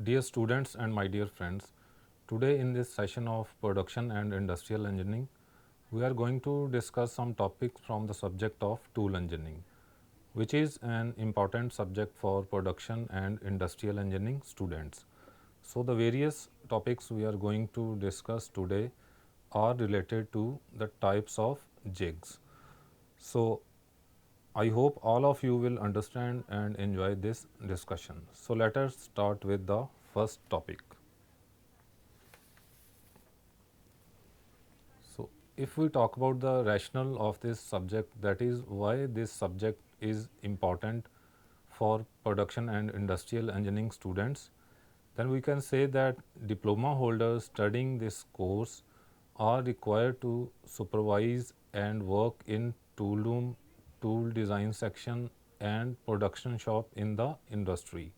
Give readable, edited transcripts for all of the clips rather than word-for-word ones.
Dear students and my dear friends, today in this session of Production and Industrial Engineering, we are going to discuss some topics from the subject of tool engineering, which is an important subject for production and industrial engineering students. So, the various topics we are going to discuss today are related to the types of jigs. So, I hope all of you will understand and enjoy this discussion. So, let us start with the first topic. So, if we talk about the rationale of this subject, that is why this subject is important for production and industrial engineering students, then we can say that diploma holders studying this course are required to supervise and work in tool room, tool design section and production shop in the industry.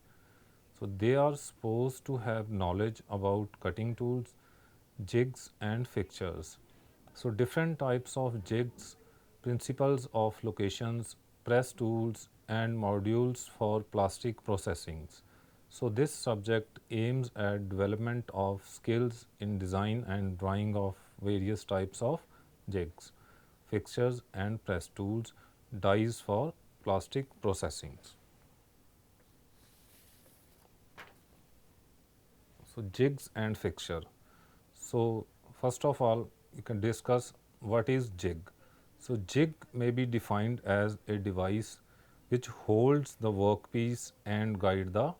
So, they are supposed to have knowledge about cutting tools, jigs and fixtures. So, different types of jigs, principles of locations, press tools and modules for plastic processing. So, this subject aims at development of skills in design and drawing of various types of jigs, fixtures and press tools, dies for plastic processing. So, jigs and fixture. So, first of all, you can discuss what is jig. So, jig may be defined as a device which holds the workpiece and guide the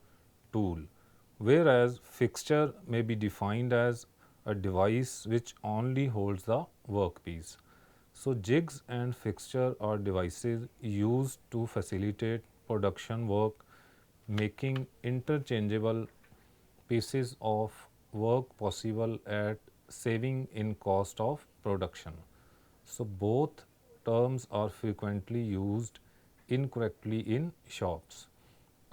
tool, whereas fixture may be defined as a device which only holds the workpiece. So, jigs and fixture are devices used to facilitate production work, making interchangeable pieces of work possible at saving in cost of production. So, both terms are frequently used incorrectly in shops.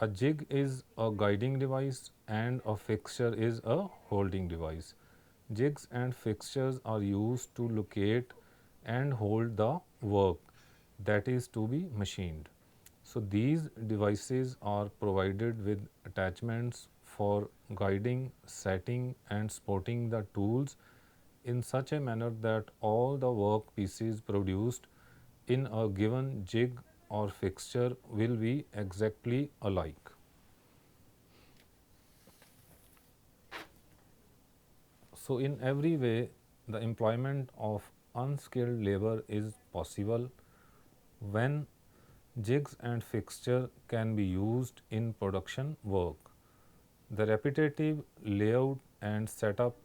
A jig is a guiding device and a fixture is a holding device. Jigs and fixtures are used to locate and hold the work that is to be machined. So, these devices are provided with attachments for guiding, setting and supporting the tools in such a manner that all the work pieces produced in a given jig or fixture will be exactly alike. So, in every way, the employment of unskilled labor is possible when jigs and fixture can be used in production work. The repetitive layout and setup,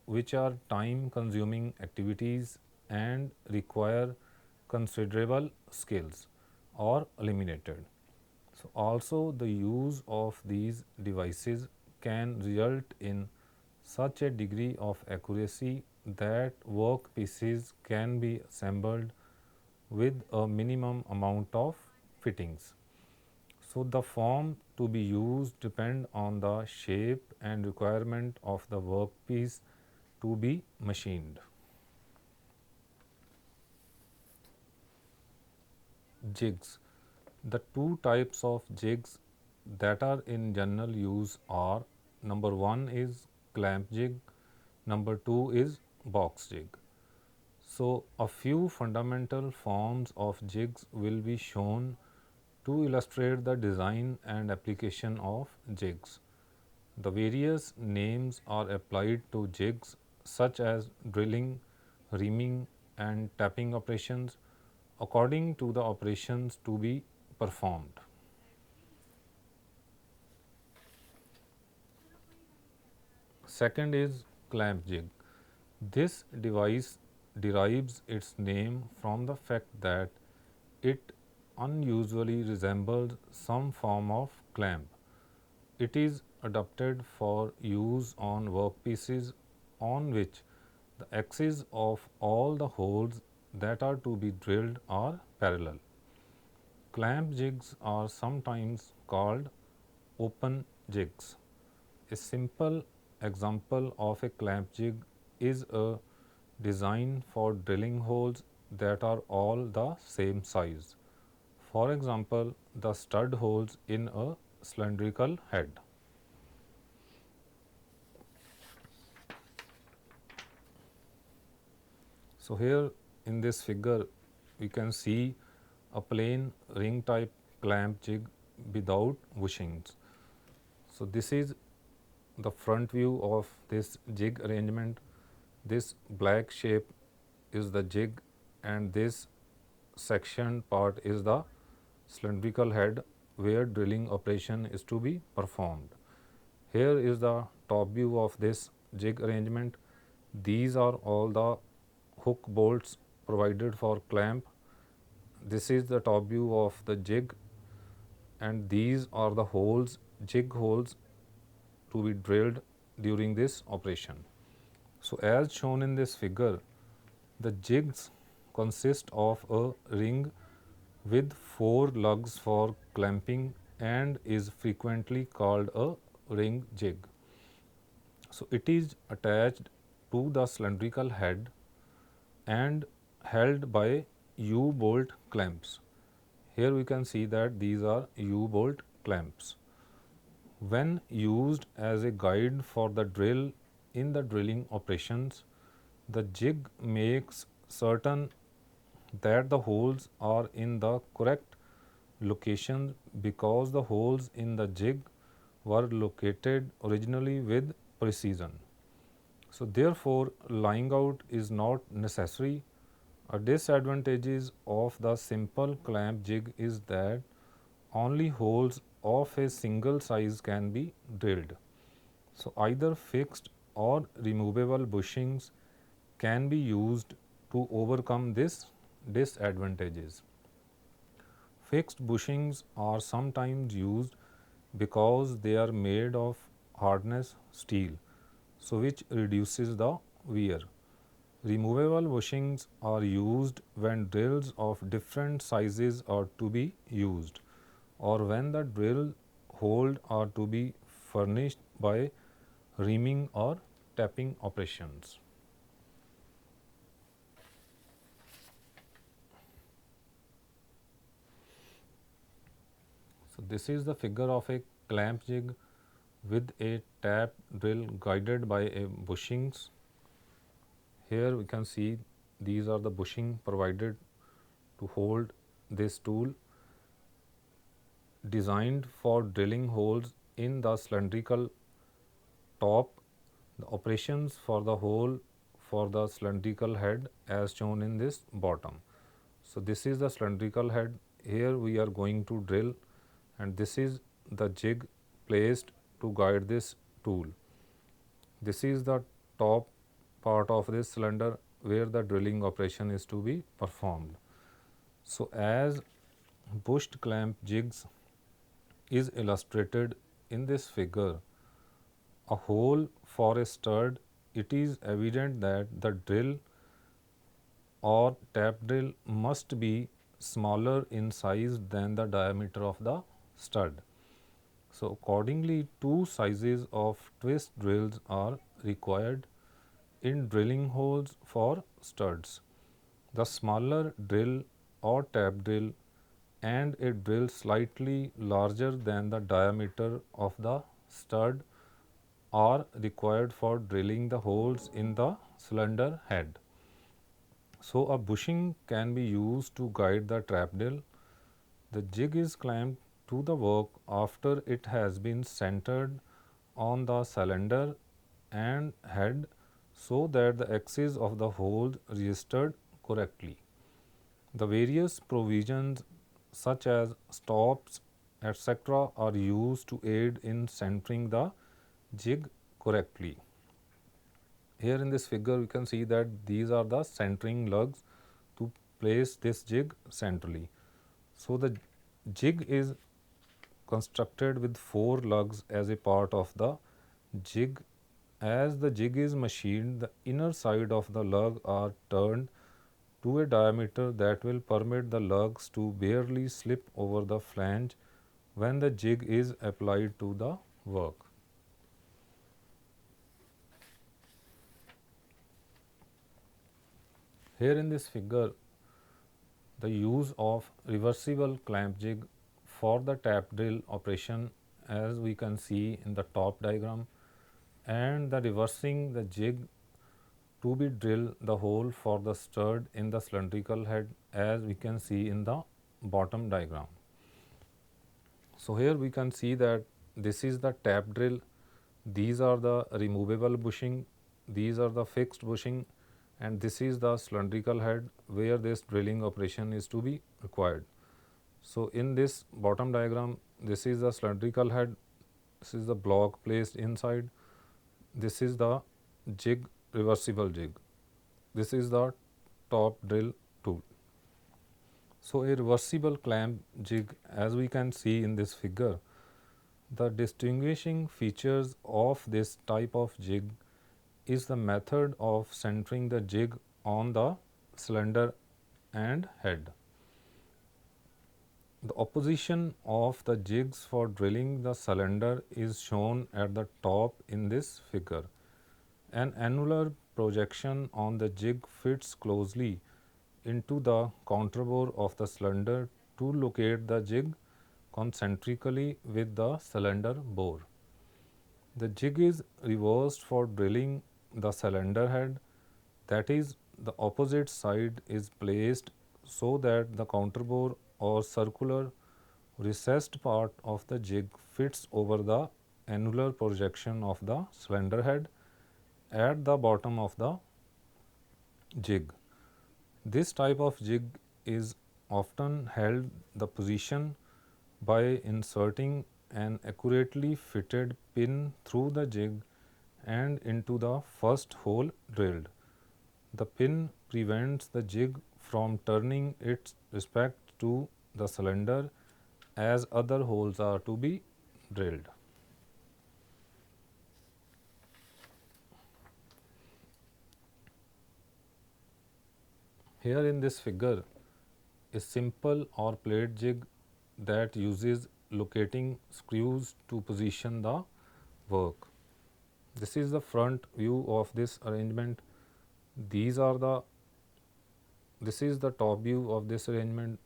which are time consuming activities and require considerable skills, are eliminated. So, also the use of these devices can result in such a degree of accuracy that work pieces can be assembled with a minimum amount of fittings. So, the form to be used depend on the shape and requirement of the workpiece to be machined. Jigs. The two types of jigs that are in general use are: number one is clamp jig, number two is box jig. So, a few fundamental forms of jigs will be shown to illustrate the design and application of jigs. The various names are applied to jigs such as drilling, reaming and tapping operations according to the operations to be performed. Second is clamp jig. This device derives its name from the fact that it unusually resembles some form of clamp. It is adapted for use on workpieces on which the axes of all the holes that are to be drilled are parallel. Clamp jigs are sometimes called open jigs. A simple example of a clamp jig is a design for drilling holes that are all the same size. For example, the stud holes in a cylindrical head. So here in this figure we can see a plain ring type clamp jig without bushings. So this is the front view of this jig arrangement. This black shape is the jig and this section part is the cylindrical head where drilling operation is to be performed. Here is the top view of this jig arrangement. These are all the hook bolts provided for clamp. This is the top view of the jig and these are the holes, jig holes to be drilled during this operation. So as shown in this figure, the jigs consist of a ring with 4 lugs for clamping and is frequently called a ring jig. So it is attached to the cylindrical head and held by U-bolt clamps. Here we can see that these are U-bolt clamps. When used as a guide for the drill in the drilling operations, the jig makes certain that the holes are in the correct location because the holes in the jig were located originally with precision. So therefore, lying out is not necessary. A disadvantage of the simple clamp jig is that only holes of a single size can be drilled. So either fixed or removable bushings can be used to overcome this disadvantages. Fixed bushings are sometimes used because they are made of hardness steel, so which reduces the wear. Removable bushings are used when drills of different sizes are to be used or when the drill holes are to be furnished by reaming or tapping operations. So this is the figure of a clamp jig with a tap drill guided by a bushings. Here we can see these are the bushing provided to hold this tool designed for drilling holes in the cylindrical top. The operations for the hole for the cylindrical head as shown in this bottom. So this is the cylindrical head. Here we are going to drill and this is the jig placed to guide this tool. This is the top part of this cylinder where the drilling operation is to be performed. So as bushed clamp jigs is illustrated in this figure, a hole for a stud, it is evident that the drill or tap drill must be smaller in size than the diameter of the stud. So accordingly, 2 sizes of twist drills are required in drilling holes for studs. The smaller drill or tap drill and a drill slightly larger than the diameter of the stud are required for drilling the holes in the cylinder head. So a bushing can be used to guide the trap drill. The jig is clamped to the work after it has been centered on the cylinder and head so that the axis of the hole registered correctly. The various provisions such as stops etc. are used to aid in centering the jig correctly. Here in this figure we can see that these are the centering lugs to place this jig centrally. So the jig is constructed with 4 lugs as a part of the jig. As the jig is machined, the inner side of the lug are turned to a diameter that will permit the lugs to barely slip over the flange when the jig is applied to the work. Here in this figure, the use of reversible clamp jig for the tap drill operation as we can see in the top diagram, and the reversing the jig to be drill the hole for the stud in the cylindrical head, as we can see in the bottom diagram. So here we can see that this is the tap drill, these are the removable bushing, these are the fixed bushing, and this is the cylindrical head where this drilling operation is to be required. So in this bottom diagram, this is the cylindrical head, this is the block placed inside, this is the jig, reversible jig, this is the top drill tool. So a reversible clamp jig, as we can see in this figure, the distinguishing features of this type of jig is the method of centering the jig on the cylinder and head. The opposition of the jigs for drilling the cylinder is shown at the top in this figure. An annular projection on the jig fits closely into the counterbore of the cylinder to locate the jig concentrically with the cylinder bore. The jig is reversed for drilling the cylinder head, that is, the opposite side is placed so that the counterbore or circular recessed part of the jig fits over the annular projection of the cylinder head at the bottom of the jig. This type of jig is often held the position by inserting an accurately fitted pin through the jig and into the first hole drilled. The pin prevents the jig from turning its respect to the cylinder as other holes are to be drilled. Here in this figure, a simple or plate jig that uses locating screws to position the work. This is the front view of this arrangement. These are the This is the top view of this arrangement.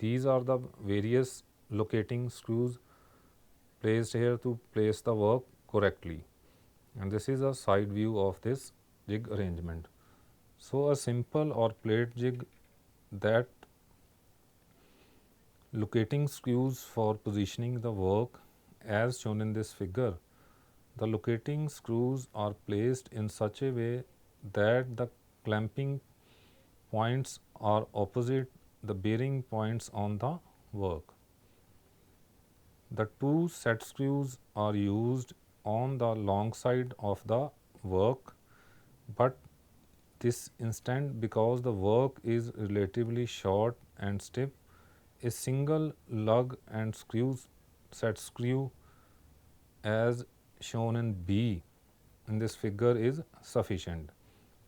These are the various locating screws placed here to place the work correctly. And this is a side view of this jig arrangement. So a simple or plate jig that locating screws for positioning the work as shown in this figure. The locating screws are placed in such a way that the clamping points are opposite the bearing points on the work. The two set screws are used on the long side of the work, but this instant, because the work is relatively short and stiff, a single lug and set screw as shown in B in this figure is sufficient.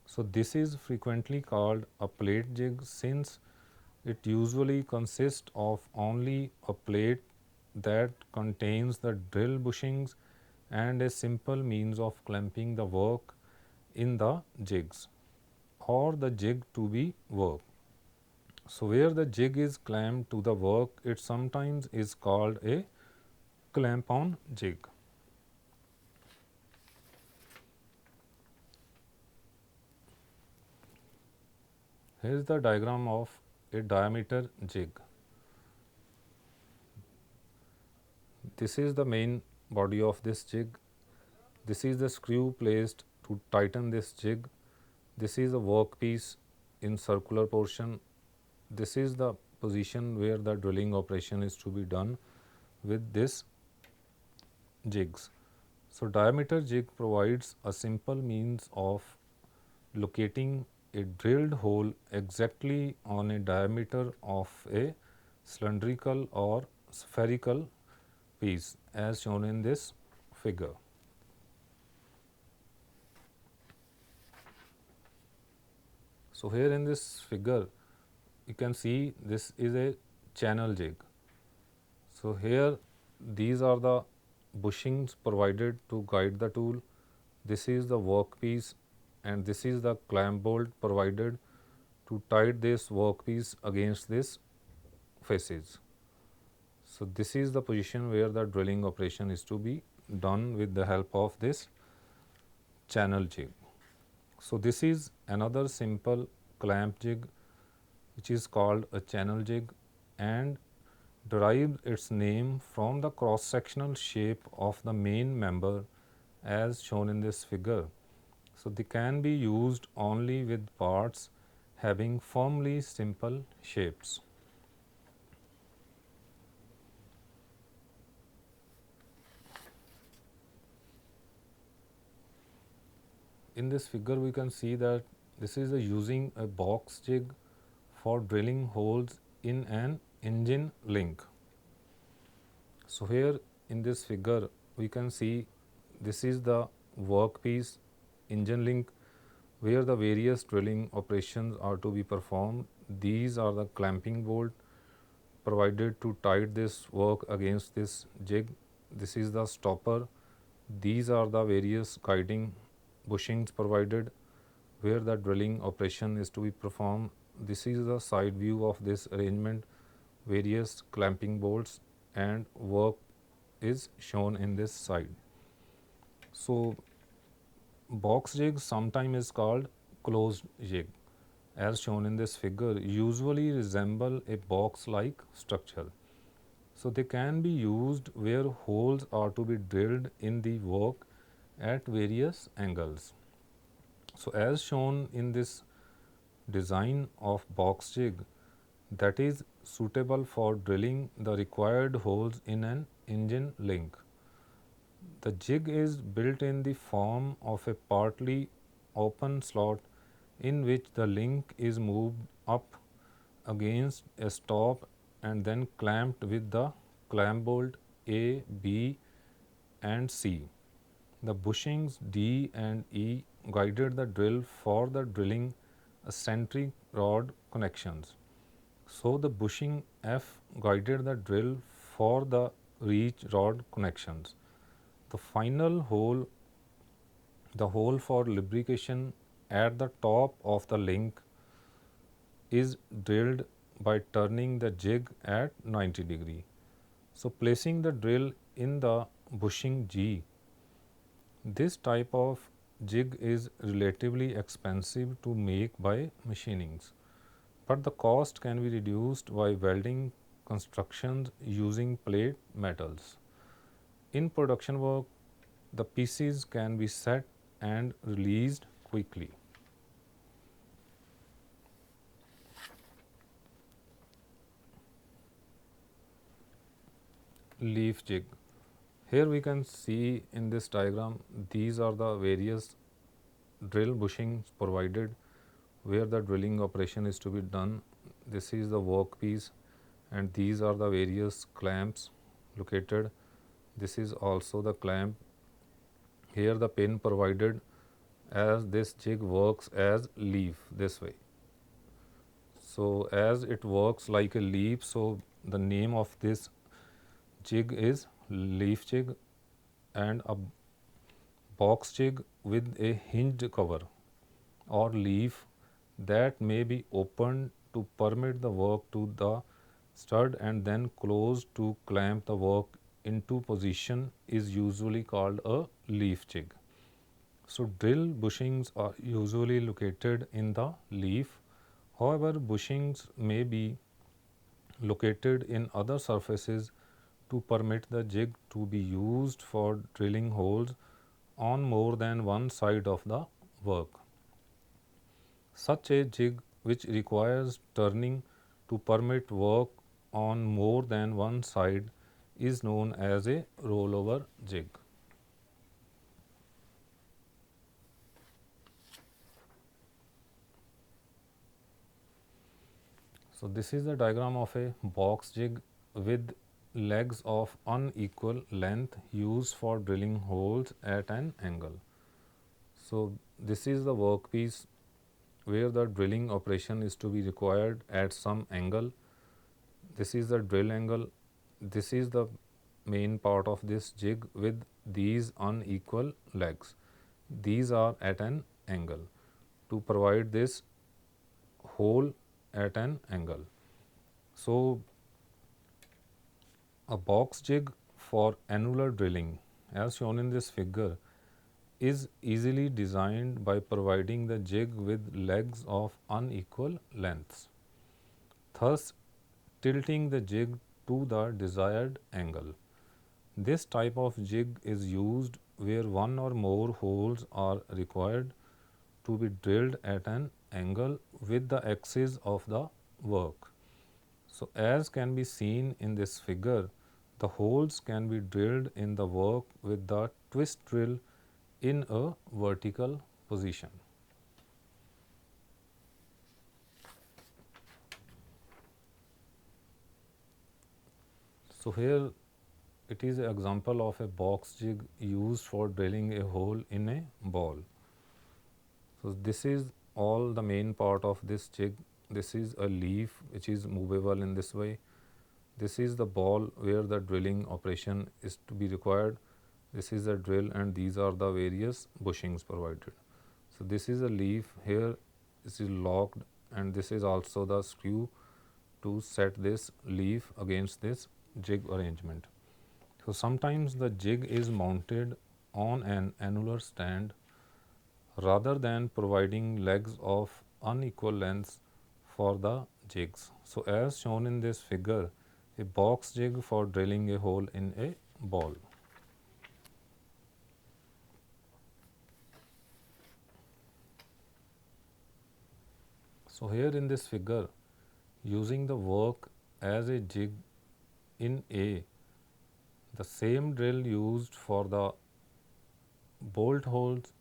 So this is frequently called a plate jig since it usually consists of only a plate that contains the drill bushings and a simple means of clamping the work in the jigs or the jig to be worked. So where the jig is clamped to the work, it sometimes is called a clamp on jig. Here is the diagram of a diameter jig. This is the main body of this jig. This is the screw placed to tighten this jig. This is the workpiece in circular portion. This is the position where the drilling operation is to be done with this jigs. So diameter jig provides a simple means of locating a drilled hole exactly on a diameter of a cylindrical or spherical piece as shown in this figure. So here in this figure you can see this is a channel jig. So here these are the bushings provided to guide the tool. This is the workpiece and this is the clamp bolt provided to tight this workpiece against this faces. So this is the position where the drilling operation is to be done with the help of this channel jig. So this is another simple clamp jig which is called a channel jig and derives its name from the cross-sectional shape of the main member as shown in this figure. So they can be used only with parts having firmly simple shapes. In this figure we can see that this is using a box jig for drilling holes in an engine link. So here in this figure we can see this is the workpiece engine link where the various drilling operations are to be performed. These are the clamping bolt provided to tight this work against this jig. This is the stopper. These are the various guiding bushings provided where the drilling operation is to be performed. This is the side view of this arrangement. Various clamping bolts and work is shown in this side. So box jig sometimes is called closed jig as shown in this figure usually resemble a box like structure. So they can be used where holes are to be drilled in the work at various angles. So as shown in this design of box jig that is suitable for drilling the required holes in an engine link. The jig is built in the form of a partly open slot in which the link is moved up against a stop and then clamped with the clamp bolt A, B and C. The bushings D and E guided the drill for the drilling eccentric rod connections. So the bushing F guided the drill for the reach rod connections. The final hole, the hole for lubrication at the top of the link is drilled by turning the jig at 90°. So placing the drill in the bushing G. This type of jig is relatively expensive to make by machinings, but the cost can be reduced by welding constructions using plate metals. In production work, the pieces can be set and released quickly. Leaf jig. Here we can see in this diagram these are the various drill bushings provided where the drilling operation is to be done. This is the workpiece and these are the various clamps located. This is also the clamp. Here the pin provided as this jig works as leaf this way. So as it works like a leaf, so the name of this jig is leaf jig, and a box jig with a hinged cover or leaf that may be opened to permit the work to the stud and then closed to clamp the work into position is usually called a leaf jig. So drill bushings are usually located in the leaf. However, bushings may be located in other surfaces to permit the jig to be used for drilling holes on more than one side of the work. Such a jig which requires turning to permit work on more than one side is known as a rollover jig. So this is the diagram of a box jig with legs of unequal length used for drilling holes at an angle. So this is the workpiece where the drilling operation is to be required at some angle. This is the drill angle. This is the main part of this jig with these unequal legs. These are at an angle to provide this hole at an angle. So a box jig for annular drilling as shown in this figure is easily designed by providing the jig with legs of unequal lengths, thus tilting the jig to the desired angle. This type of jig is used where one or more holes are required to be drilled at an angle with the axis of the work. So, as can be seen in this figure, the holes can be drilled in the work with the twist drill in a vertical position. So, here it is an example of a box jig used for drilling a hole in a ball. So, this is all the main part of this jig. This is a leaf which is movable in this way. This is the ball where the drilling operation is to be required. This is the drill and these are the various bushings provided. So, this is a leaf here, this is locked and this is also the screw to set this leaf against this jig arrangement. So, sometimes the jig is mounted on an annular stand rather than providing legs of unequal lengths for the jigs. So, as shown in this figure, a box jig for drilling a hole in a ball. So, here in this figure, using the work as a jig in A, the same drill used for the bolt holes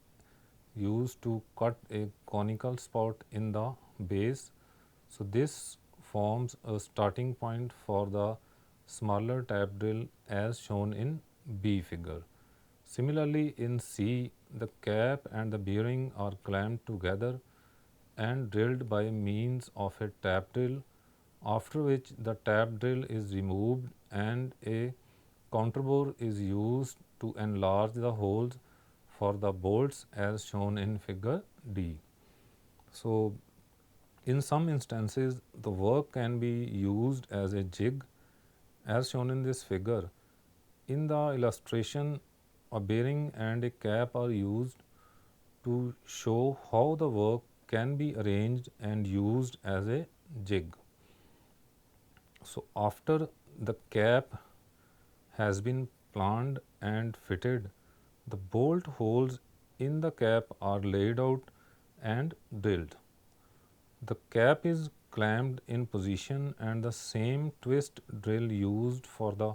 used to cut a conical spot in the base. So, this forms a starting point for the smaller tap drill as shown in B figure. Similarly, in C, the cap and the bearing are clamped together and drilled by means of a tap drill, after which the tap drill is removed and a counterbore is used to enlarge the holes for the bolts as shown in figure D. So, in some instances, the work can be used as a jig as shown in this figure. In the illustration, a bearing and a cap are used to show how the work can be arranged and used as a jig. So, after the cap has been planed and fitted, the bolt holes in the cap are laid out and drilled. The cap is clamped in position and the same twist drill used for the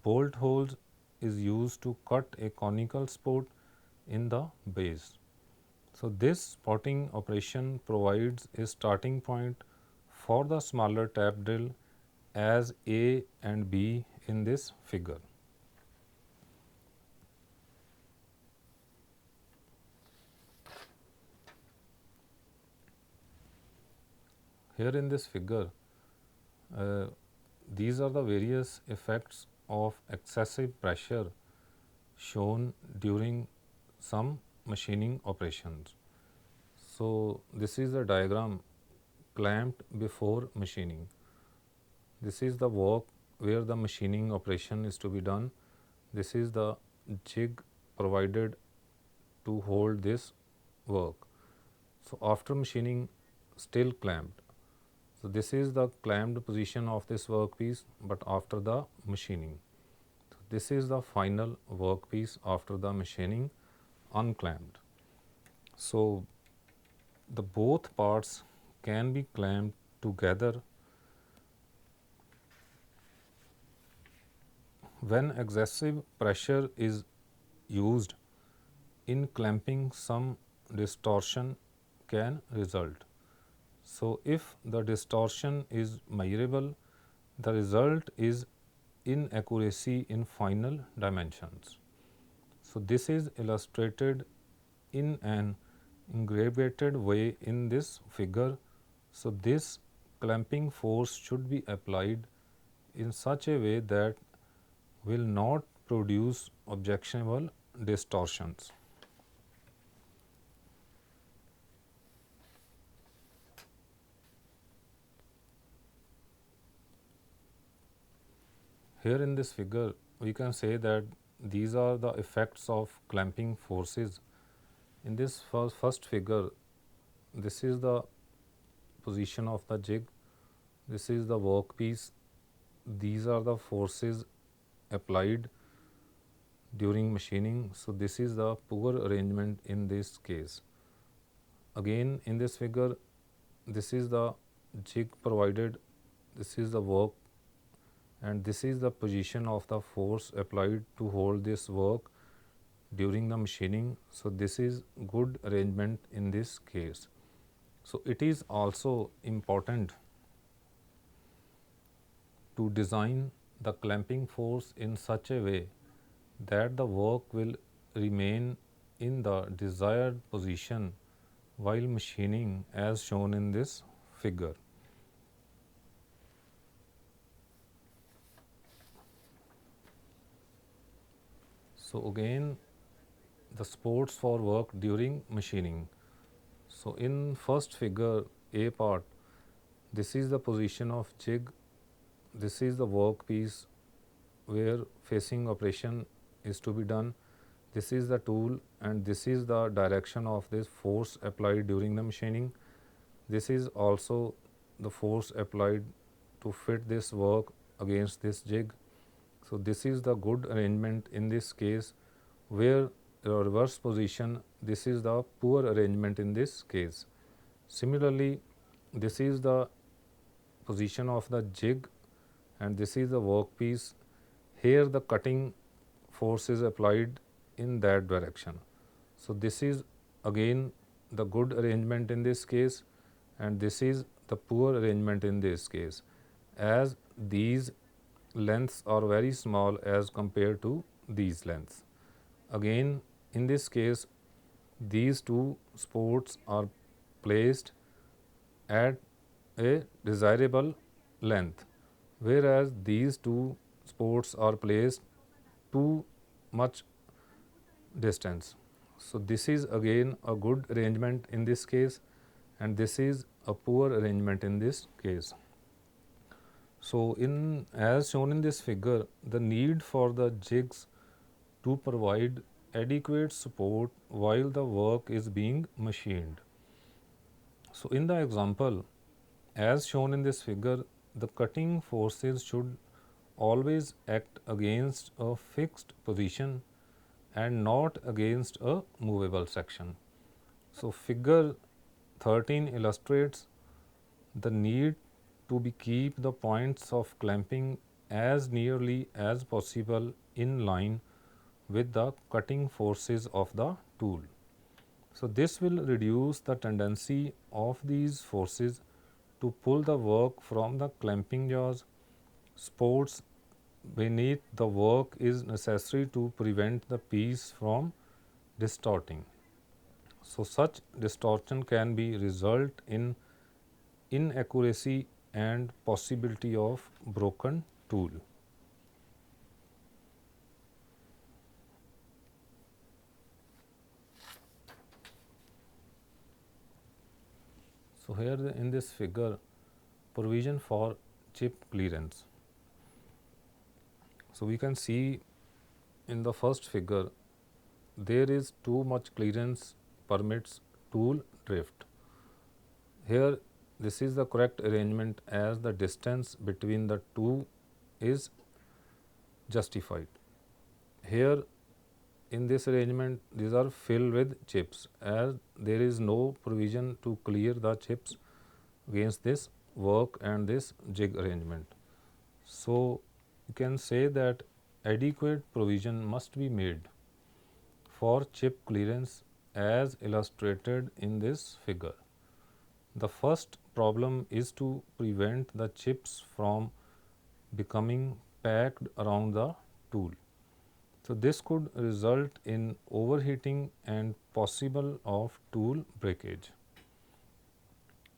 bolt holes is used to cut a conical spot in the base. So, this spotting operation provides a starting point for the smaller tap drill as A and B in this figure. Here in this figure, uh, these are the various effects of excessive pressure shown during some machining operations. So, this is the diagram clamped before machining. This is the work where the machining operation is to be done. This is the jig provided to hold this work. So, after machining, still clamped. So, this is the clamped position of this workpiece, but after the machining. So, this is the final workpiece after the machining unclamped. So, the both parts can be clamped together when excessive pressure is used in clamping. Some distortion can result. So, if the distortion is measurable, the result is inaccuracy in final dimensions. So, this is illustrated in an aggregated way in this figure. So, this clamping force should be applied in such a way that will not produce objectionable distortions. Here in this figure, we can say that these are the effects of clamping forces. In this first figure, this is the position of the jig, this is the workpiece, these are the forces applied during machining. So this is the poor arrangement in this case. Again, in this figure, this is the jig provided, this is the work, and this is the position of the force applied to hold this work during the machining. So this is good arrangement in this case. So it is also important to design the clamping force in such a way that the work will remain in the desired position while machining as shown in this figure. So again, the supports for work during machining. So in first figure A part, this is the position of jig, this is the workpiece where facing operation is to be done, this is the tool, and this is the direction of this force applied during the machining. This is also the force applied to fit this work against this jig. So this is the good arrangement in this case, where the reverse position, this is the poor arrangement in this case. Similarly, this is the position of the jig and this is the workpiece. Here the cutting force is applied in that direction. So this is again the good arrangement in this case, and this is the poor arrangement in this case, as these lengths are very small as compared to these lengths. Again, in this case, these two supports are placed at a desirable length, whereas these two supports are placed too much distance. So this is again a good arrangement in this case, and this is a poor arrangement in this case. So in as shown in this figure, the need for the jigs to provide adequate support while the work is being machined. So in the example, as shown in this figure, the cutting forces should always act against a fixed position and not against a movable section. So figure 13 illustrates the need to keep the points of clamping as nearly as possible in line with the cutting forces of the tool. So this will reduce the tendency of these forces to pull the work from the clamping jaws. Supports beneath the work is necessary to prevent the piece from distorting. So such distortion can be result in inaccuracy and possibility of broken tool. So here in this figure, provision for chip clearance. So we can see in the first figure, there is too much clearance permits tool drift. Here this is the correct arrangement as the distance between the two is justified. Here in this arrangement, these are filled with chips, as there is no provision to clear the chips against this work and this jig arrangement. So you can say that adequate provision must be made for chip clearance as illustrated in this figure. The first problem is to prevent the chips from becoming packed around the tool. So this could result in overheating and possible of tool breakage.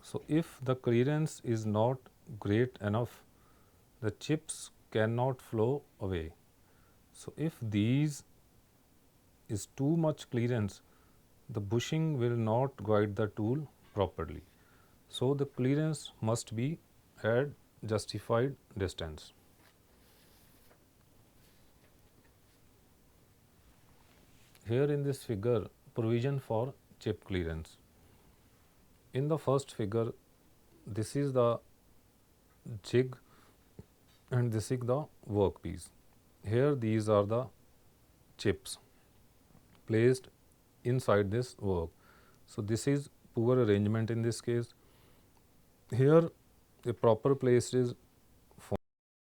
So if the clearance is not great enough, the chips cannot flow away. So if these is too much clearance, the bushing will not guide the tool properly. So the clearance must be at justified distance. Here in this figure, provision for chip clearance. In the first figure, this is the jig and this is the workpiece. Here these are the chips placed inside this work. So this is poor arrangement in this case. Here a proper place is